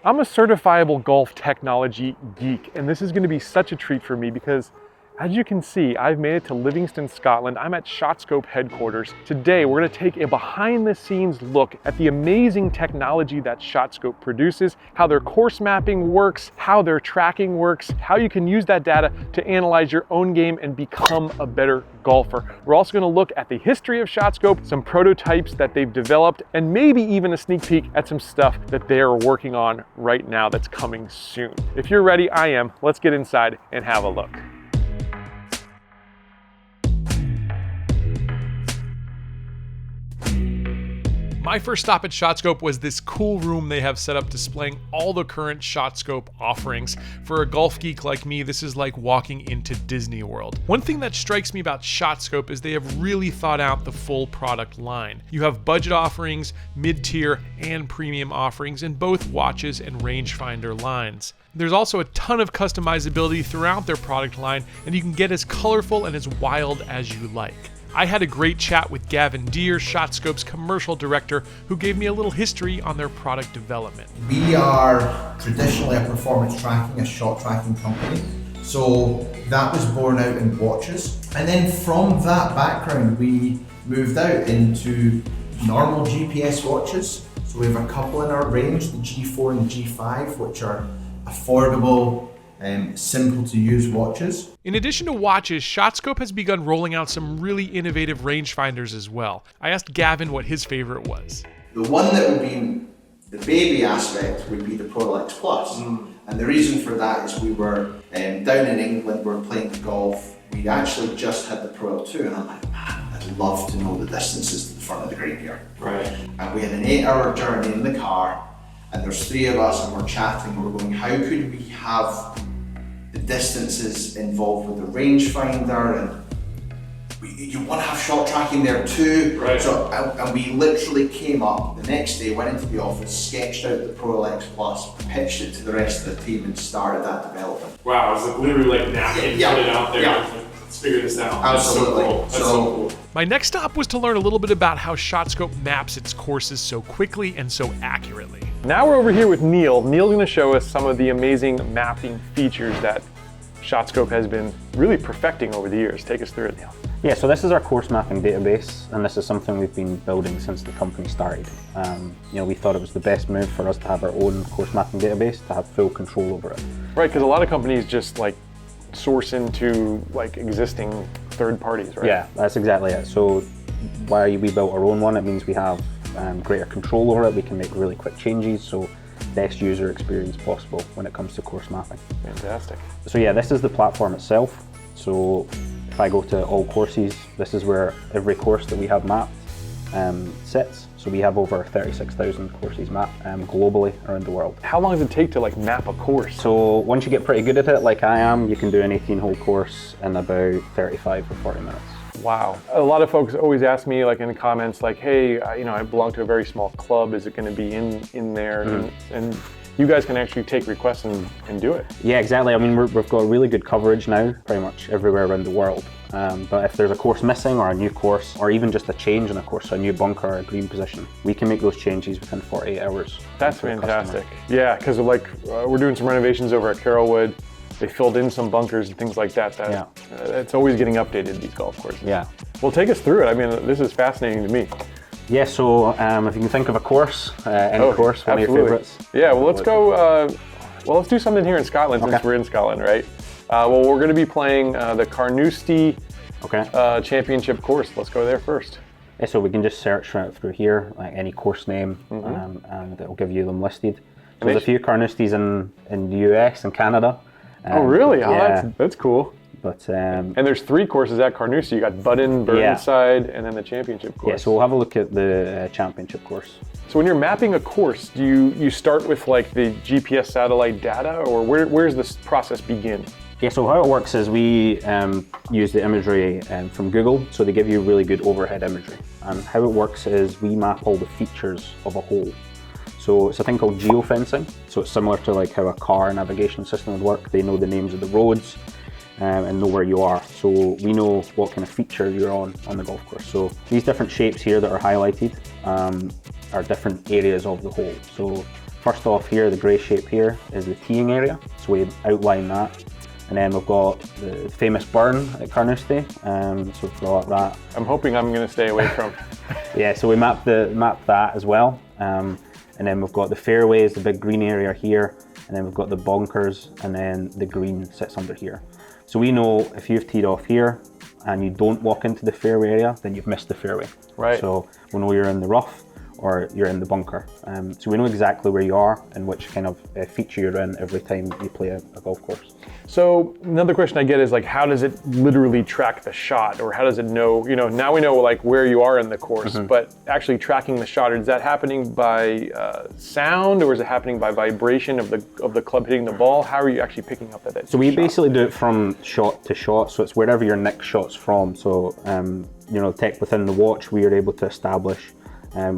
I'm a certifiable golf technology geek, and this is going to be such a treat for me because, as you can see, I've made it to Livingston, Scotland. I'm at ShotScope headquarters. Today, we're going to take a behind-the-scenes look at the amazing technology that ShotScope produces, how their course mapping works, how their tracking works, how you can use that data to analyze your own game and become a better golfer. We're also going to look at the history of ShotScope, some prototypes that they've developed, and maybe even a sneak peek at some stuff that they're working on right now that's coming soon. If you're ready, I am. Let's get inside and have a look. My first stop at ShotScope was this cool room they have set up displaying all the current ShotScope offerings. For a golf geek like me, this is like walking into Disney World. One thing that strikes me about ShotScope is they have really thought out the full product line. You have budget offerings, mid-tier, and premium offerings in both watches and rangefinder lines. There's also a ton of customizability throughout their product line, and you can get as colorful and as wild as you like. I had a great chat with Gavin Deere, ShotScope's commercial director, who gave me a little history on their product development. We are traditionally a performance tracking, a shot tracking company. So that was born out in watches. And then from that background, we moved out into normal GPS watches. So we have a couple in our range, the G4 and the G5, which are affordable, simple to use watches. In addition to watches, ShotScope has begun rolling out some really innovative rangefinders as well. I asked Gavin what his favorite was. The one that would be the baby aspect would be the ProLex Plus. And the reason for that is we were down in England, we were playing golf. We'd actually just had the Pro L2 and I'm like, man, I'd love to know the distances to the front of the green here. Right. And we had an 8-hour journey in the car and there's 3 of us and we're chatting, we're going, how could we have the distances involved with the rangefinder, and you want to have shot tracking there too. Right. So, and we literally came up the next day, went into the office, sketched out the ProLex Plus, pitched it to the rest of the team, and started that development. Wow, it was like literally like napkin, Yeah. put it out there. Yeah. Let's figure this out. Absolutely. That's so cool. My next stop was to learn a little bit about how ShotScope maps its courses so quickly and so accurately. Now we're over here with Neil. Neil's going to show us some of the amazing mapping features that ShotScope has been really perfecting over the years. Take us through it, Neil. Yeah, so this is our course mapping database, and this is something we've been building since the company started. We thought it was the best move for us to have our own course mapping database, to have full control over it. Right, because a lot of companies just like source into like existing third parties, right? Yeah, that's exactly it. So why we built our own one, it means we have greater control over it. We can make really quick changes, so best user experience possible when it comes to course mapping. Fantastic. So yeah, this is the platform itself. So if I go to all courses, this is where every course that we have mapped sits. So we have over 36,000 courses mapped globally around the world. How long does it take to like map a course? So once you get pretty good at it, like I am, you can do an 18-hole course in about 35 or 40 minutes. Wow. A lot of folks always ask me like in the comments like, hey, I belong to a very small club. Is it going to be in there? And you guys can actually take requests and do it. Yeah, exactly. I mean, we've got really good coverage now, pretty much everywhere around the world. But if there's a course missing or a new course, or even just a change in a course, so a new bunker or a green position, we can make those changes within 48 hours. That's fantastic. Yeah, because we're doing some renovations over at Carrollwood. They filled in some bunkers and things like that. It's always getting updated, these golf courses. Yeah. Well, take us through it. I mean, this is fascinating to me. Yeah, so if you can think of a course, any course, one of your favorites. Yeah, well, let's go, let's do something here in Scotland since we're in Scotland, right? Well, we're going to be playing the Carnoustie Championship course. Let's go there first. Yeah, so we can just search through here, like any course name, and it'll give you them listed. So there's a few Carnousties in the US and Canada. Oh, really? Yeah. Oh, that's cool. But and there's 3 courses at Carnoustie. You got Budden, Burnside, and then the championship course. Yeah, so we'll have a look at the championship course. So when you're mapping a course, do you start with like the GPS satellite data, or where's this process begin? Yeah, so how it works is we use the imagery from Google, so they give you really good overhead imagery. And how it works is we map all the features of a hole. So it's a thing called geofencing. So it's similar to like how a car navigation system would work. They know the names of the roads and know where you are. So we know what kind of feature you're on the golf course. So these different shapes here that are highlighted are different areas of the hole. So first off here, the grey shape here is the teeing area, so we outline that. And then we've got the famous burn at Carnoustie, so we've got that. I'm hoping I'm going to stay away from. Yeah, so we map that as well. And then we've got the fairways, the big green area here, and then we've got the bunkers, and then the green sits under here. So we know if you've teed off here and you don't walk into the fairway area, then you've missed the fairway. Right. So we know you're in the rough or you're in the bunker. So we know exactly where you are and which kind of feature you're in every time you play a golf course. So another question I get is like, how does it literally track the shot, or how does it know, now we know like where you are in the course, but actually tracking the shot, is that happening by sound, or is it happening by vibration of the club hitting the ball? How are you actually picking up that So we shot? basically do it from shot to shot, so it's wherever your next shot's from. So, tech within the watch, we are able to establish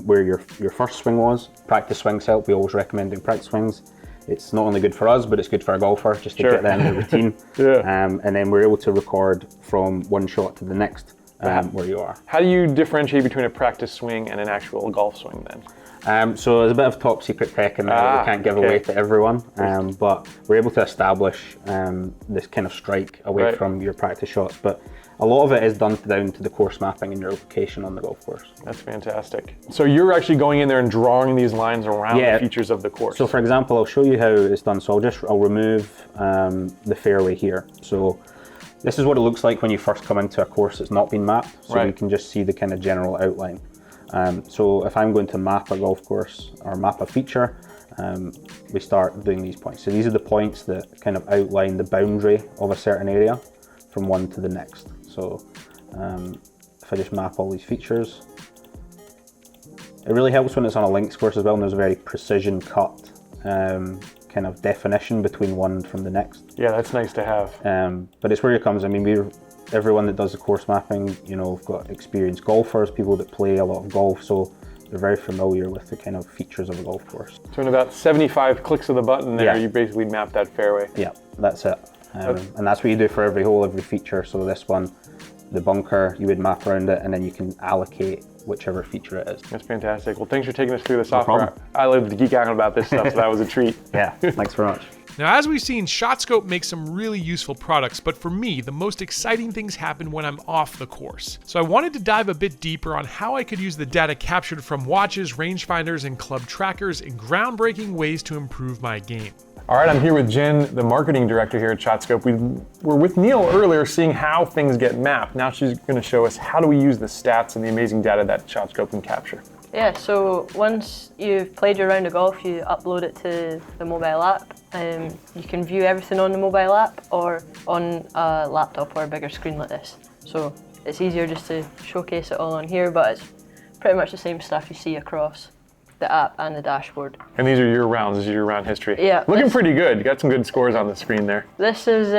where your first swing was. Practice swings help. We always recommend practice swings. It's not only good for us, but it's good for a golfer just to get that in the routine. Yeah. And then we're able to record from one shot to the next where you are. How do you differentiate between a practice swing and an actual golf swing then? So there's a bit of top secret tech in there that we can't give away to everyone, but we're able to establish this kind of strike away from your practice shots. But a lot of it is done down to the course mapping and your location on the golf course. That's fantastic. So you're actually going in there and drawing these lines around the features of the course. So for example, I'll show you how it's done. So I'll remove the fairway here. So this is what it looks like when you first come into a course that's not been mapped. So you can just see the kind of general outline. So if I'm going to map a golf course or map a feature, we start doing these points. So these are the points that kind of outline the boundary of a certain area from one to the next. So if I just map all these features, it really helps when it's on a links course as well, and there's a very precision cut kind of definition between one from the next. Yeah, that's nice to have. But it's where it comes. I mean, everyone that does the course mapping, we've got experienced golfers, people that play a lot of golf, so they're very familiar with the kind of features of a golf course. So in about 75 clicks of the button there, you basically map that fairway. Yeah, that's it. And that's what you do for every hole, every feature. So this one, the bunker, you would map around it, and then you can allocate whichever feature it is. That's fantastic. Well, thanks for taking us through the software. problem. I love to geek out about this stuff, so that was a treat. Yeah, thanks very much. Now, as we've seen, ShotScope makes some really useful products, but for me, the most exciting things happen when I'm off the course. So I wanted to dive a bit deeper on how I could use the data captured from watches, rangefinders, and club trackers in groundbreaking ways to improve my game. All right, I'm here with Jen, the marketing director here at ShotScope. We were with Neil earlier seeing how things get mapped. Now she's going to show us how do we use the stats and the amazing data that ShotScope can capture. Yeah, so once you've played your round of golf, you upload it to the mobile app. You can view everything on the mobile app or on a laptop or a bigger screen like this. So it's easier just to showcase it all on here, but it's pretty much the same stuff you see across the app and the dashboard. And these are your rounds, this is your round history. Yeah. Looking pretty good. You got some good scores on the screen there. This is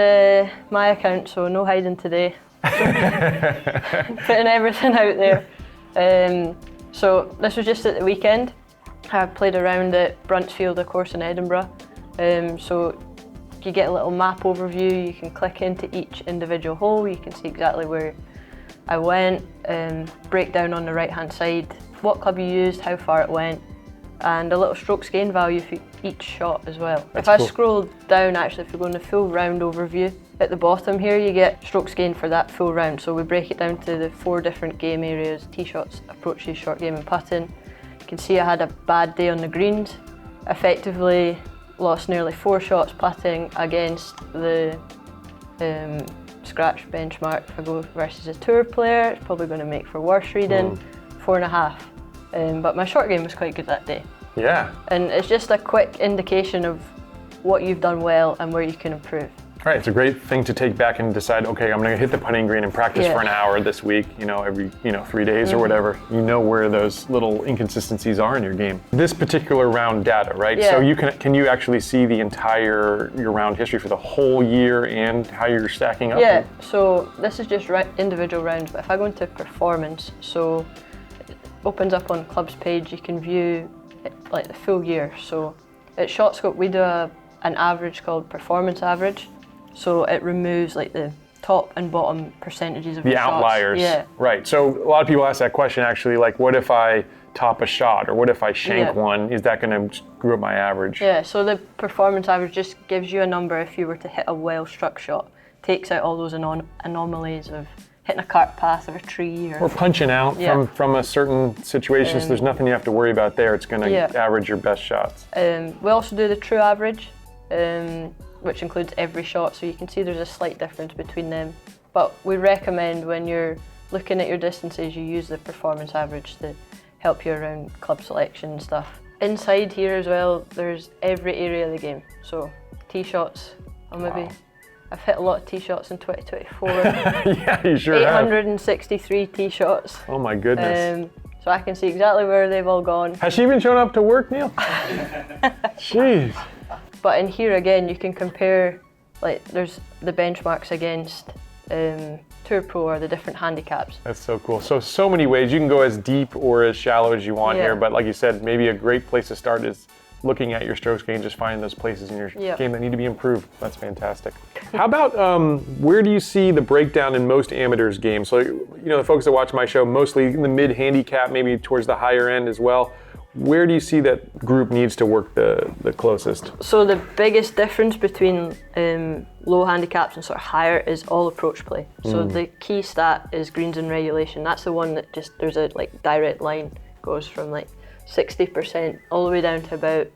my account, so no hiding today. Putting everything out there. So this was just at the weekend. I played around at Bruntsfield, a course in Edinburgh. So you get a little map overview, you can click into each individual hole, you can see exactly where I went, breakdown on the right hand side, what club you used, how far it went, and a little strokes gain value for each shot as well. That's if I cool. scroll down, actually, if we go in the full round overview, at the bottom here you get strokes gain for that full round. So we break it down to the 4 different game areas: tee shots, approaches, short game and putting. You can see I had a bad day on the greens. Effectively lost nearly 4 shots putting against the scratch benchmark. If I go versus a tour player, it's probably going to make for worse reading, 4.5. But my short game was quite good that day. Yeah. And it's just a quick indication of what you've done well and where you can improve. All right, it's a great thing to take back and decide, okay, I'm gonna hit the putting green and practice for an hour this week, every 3 days or whatever. You know where those little inconsistencies are in your game. This particular round data, right? Yeah. So can you actually see the entire your round history for the whole year and how you're stacking up? Yeah, so this is just individual rounds, but if I go into performance, so it opens up on club's page, you can view like the full year. So at ShotScope we do an average called performance average. So it removes like the top and bottom percentages of The your shots. outliers. Yeah. Right. So a lot of people ask that question actually, like what if I top a shot, or what if I shank Yeah. one? Is that going to screw up my average? Yeah, so the performance average just gives you a number if you were to hit a well-struck shot. Takes out all those anomalies of hitting a cart path or a tree Or punching out Yeah. from a certain situation, so there's nothing you have to worry about there. It's going to Yeah. average your best shots. We also do the true average, which includes every shot, so you can see there's a slight difference between them. But we recommend when you're looking at your distances, you use the performance average to help you around club selection and stuff. Inside here as well, there's every area of the game. So tee shots, I've hit a lot of tee shots in 2024. Yeah, you sure have. 863 tee shots. Oh my goodness. So I can see exactly where they've all gone. Has she even shown up to work, Neil? Jeez. But in here again, you can compare, like there's the benchmarks against Tour Pro or the different handicaps. That's so cool. So many ways. You can go as deep or as shallow as you want Yeah. here, but like you said, maybe a great place to start is looking at your strokes gain, just finding those places in your Yeah. game that need to be improved. That's fantastic. How about where do you see the breakdown in most amateurs games? So, you know, the folks that watch my show, mostly in the mid handicap, maybe towards the higher end as well. Where do you see that group needs to work the closest? So the biggest difference between low handicaps and sort of higher is all approach play. So the key stat is greens in regulation. That's the one that just, there's a like direct line, goes from like 60% all the way down to about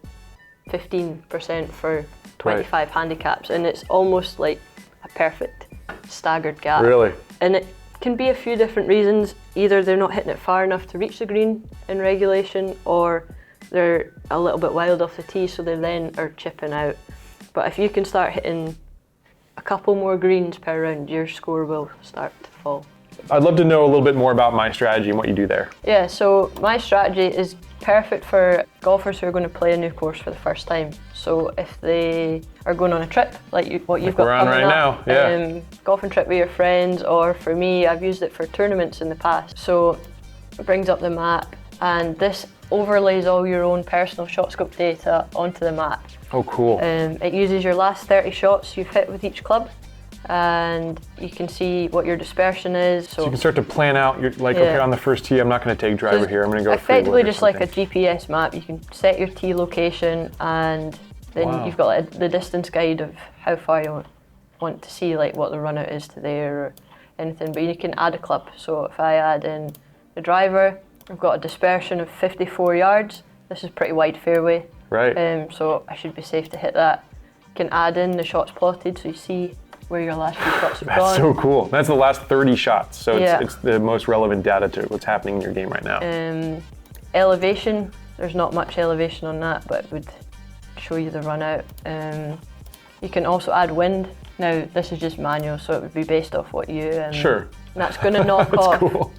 15% for 25 handicaps, and it's almost like a perfect staggered gap. Really? And it can be a few different reasons. Either they're not hitting it far enough to reach the green in regulation, or they're a little bit wild off the tee, so they then are chipping out. But if you can start hitting a couple more greens per round, your score will start to fall. I'd love to know a little bit more about my strategy and what you do there. Yeah, so my strategy is perfect for golfers who are going to play a new course for the first time. So if they are going on a trip, like what you've got we're on coming right up, now, yeah. Golfing trip with your friends, or for me, I've used it for tournaments in the past. So it brings up the map, and this overlays all your own personal ShotScope data onto the map. Oh, cool. It uses your last 30 shots you've hit with each club, and you can see what your dispersion is. So you can start to plan out, you're like, okay, Yeah. on the first tee, I'm not going to take driver here, I'm going to go effectively three wood or just like a something. GPS map. You can set your tee location, and then Wow. you've got like the distance guide of how far you want to see, like what the run out is to there or anything. But you can add a club. So if I add in the driver, I've got a dispersion of 54 yards. This is pretty wide fairway. Right. So I should be safe to hit that. You can add in the shots plotted, so you see where your last few shots have That's gone. so cool. That's the last 30 shots, so Yeah. it's the most relevant data to what's happening in your game right now. Elevation, there's not much elevation on that, but it would show you the run out. You can also add wind. Now, this is just manual, so it would be based off what you... Sure. And that's going to knock That's off cool.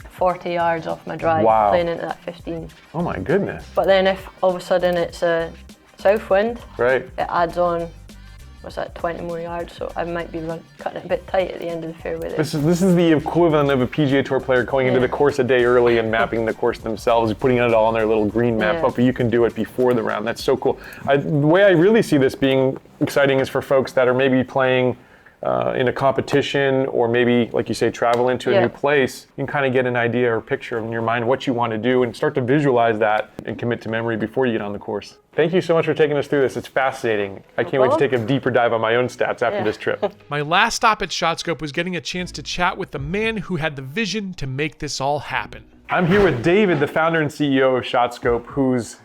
40 yards off my drive, Wow. playing into that 15. Oh my goodness. But then if all of a sudden it's a south wind, Right. it adds on, what's that, 20 more yards, so I might be cutting it a bit tight at the end of the fairway there. This is the equivalent of a PGA Tour player going into Yeah. the course a day early and mapping the course themselves, putting it all on their little green map, Yeah. but you can do it before the round. That's so cool. The way I really see this being exciting is for folks that are maybe playing in a competition, or maybe, like you say, travel into a Yeah. new place. You can kind of get an idea or picture in your mind what you want to do and start to visualize that and commit to memory before you get on the course. Thank you so much for taking us through this. It's fascinating. I can't wait to take a deeper dive on my own stats after Yeah. this trip. My last stop at ShotScope was getting a chance to chat with the man who had the vision to make this all happen. I'm here with David, the founder and CEO of ShotScope, whose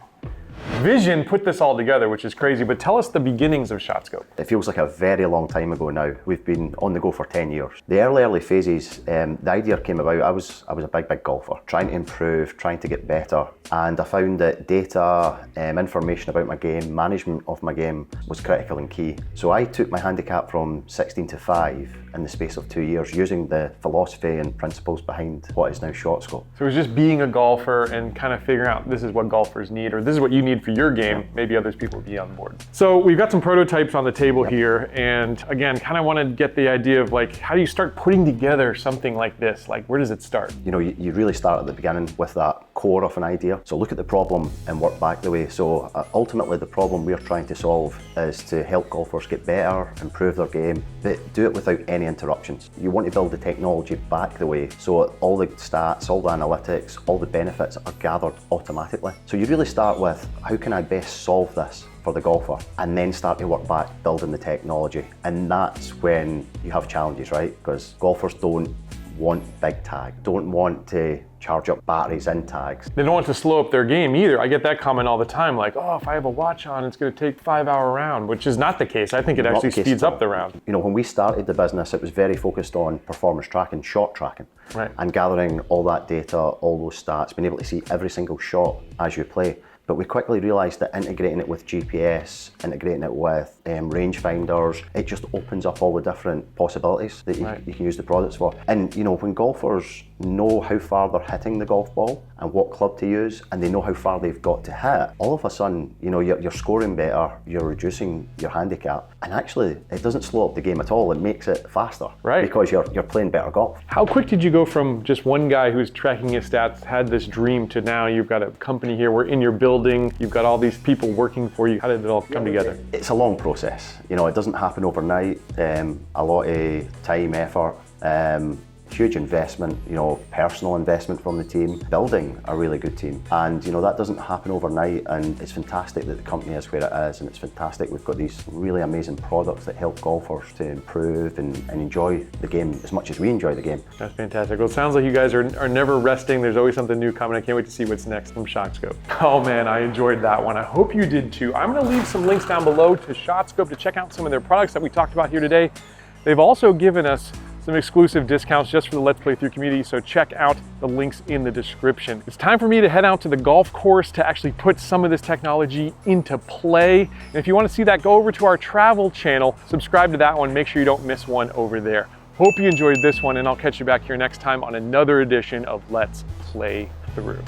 vision put this all together, which is crazy. But tell us the beginnings of ShotScope. It feels like a very long time ago now. We've been on the go for 10 years. The early phases, the idea came about, I was a big golfer, trying to improve, trying to get better. And I found that data, information about my game, management of my game was critical and key. So I took my handicap from 16 to 5 in the space of 2 years, using the philosophy and principles behind what is now ShotScope. So it was just being a golfer and kind of figuring out this is what golfers need, or this is what you need for your game. Maybe others people would be on board. So we've got some prototypes on the table here, and again, kind of want to get the idea of like, how do you start putting together something like this? Like, where does it start? You know, you really start at the beginning with that core of an idea. So look at the problem and work back the way. So ultimately the problem we're trying to solve is to help golfers get better, improve their game, but do it without any interruptions. You want to build the technology back the way so all the stats, all the analytics, all the benefits are gathered automatically. So you really start with, how can I best solve this for the golfer, and then start to work back building the technology. And that's when you have challenges, right? Because golfers don't want big tags, don't want to charge up batteries in tags. They don't want to slow up their game either. I get that comment all the time, like, oh, if I have a watch on, it's going to take 5-hour round, which is not the case. I think it actually speeds up the round. You know, when we started the business, it was very focused on performance tracking, shot tracking, right, and gathering all that data, all those stats, being able to see every single shot as you play. But we quickly realised that integrating it with GPS, integrating it with rangefinders, it just opens up all the different possibilities that you can use the products for. And you know, when golfers know how far they're hitting the golf ball and what club to use, and they know how far they've got to hit, all of a sudden, you know, you're scoring better, you're reducing your handicap, and actually, it doesn't slow up the game at all. It makes it faster, right? Because you're playing better golf. How quick did you go from just one guy who's tracking his stats, had this dream, to now you've got a company here, we're in your building, you've got all these people working for you? How did it all come together? It's a long process. You know, it doesn't happen overnight. A lot of time, effort, huge investment, you know, personal investment from the team, building a really good team. And, you know, that doesn't happen overnight, and it's fantastic that the company is where it is, and it's fantastic we've got these really amazing products that help golfers to improve and enjoy the game as much as we enjoy the game. That's fantastic. Well, it sounds like you guys are never resting. There's always something new coming. I can't wait to see what's next from ShotScope. Oh man, I enjoyed that one. I hope you did too. I'm gonna leave some links down below to ShotScope to check out some of their products that we talked about here today. They've also given us some exclusive discounts just for the Let's Play Through community, so check out the links in the description. It's time for me to head out to the golf course to actually put some of this technology into play. And if you want to see that, go over to our travel channel, subscribe to that one, make sure you don't miss one over there. Hope you enjoyed this one, and I'll catch you back here next time on another edition of Let's Play Through.